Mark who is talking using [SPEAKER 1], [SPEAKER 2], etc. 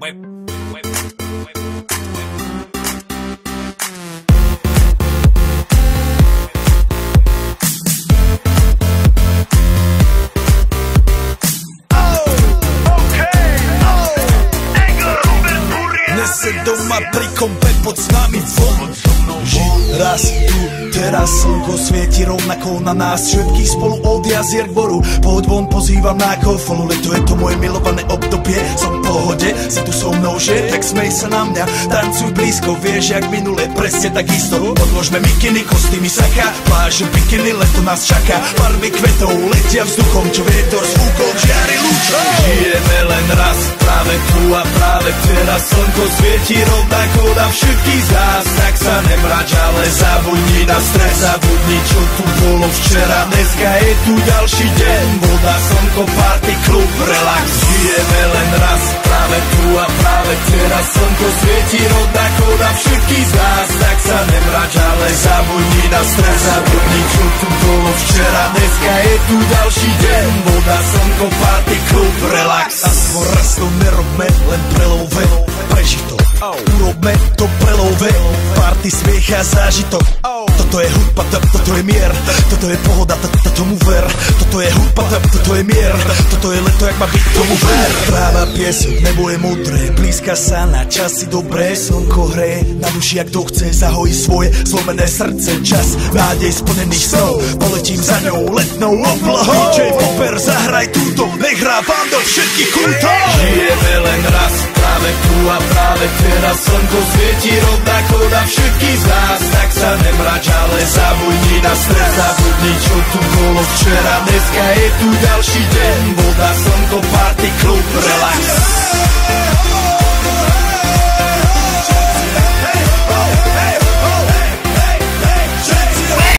[SPEAKER 1] Nese doma pri kompe pod s nami von. Raz tu, teraz slnko svieti rovnako na nás všetkých spolu od jazier k boru. Poď von, pozývam na kofolu, leto je to moje milované obdobie. Som v pohode, si tu so mnou, že? Tak smej sa na mňa, tancuj blízko, vieš jak minule, presne takisto. Odložme mikiny, kostýmy, saka, pláže, bikiny, leto nás čaká. Farby kvetov letia vzduchom, čo vietor s fúkom žiari lúčom. Žijeme len raz, práve tu a práve teraz slnko svieti rovnako na všetkých z nás. Tak sa nemrač, ale zabudni na stres, zabudni čo tu bolo včera. Dneska je tu ďalší deň, voda, slnko, party, klub, relax. Žijeme len raz, práve tu a práve teraz slnko svieti rovnako na všetkých z nás. Tak sa nemrač, ale zabudni na stres, zabudni čo tu bolo včera. Dneska je tu ďalší deň, voda, slnko, party, klub, relax. A svoj raz to nerobme, len prelove, prežij to. Urobme to prelove, party, smiech a zážitok. Toto je hudba, toto je mier, toto je pohoda, tomu ver. Toto je hudba, toto je mier, toto je leto, jak má byť, tomu ver. Práva pieseň, nebo je modré, blízka sa na časy dobré. Slnko hreje na duši, jak to chce, zahojí svoje zlomené srdce. Čas nádej splnených snov, poletím za ňou letnou oblohou. DJ Popper, zahraj túto, nech hrá vám do všetkých kútov. Žijeme len raz, práve tu a práve teraz slnko svieti rovnako na všetkých z nás. Tak sa nemrač, ale zabudni na stres, zabudni čo tu bolo včera. Dneska je tu ďalší deň, voda, slnko, party, klub, relax.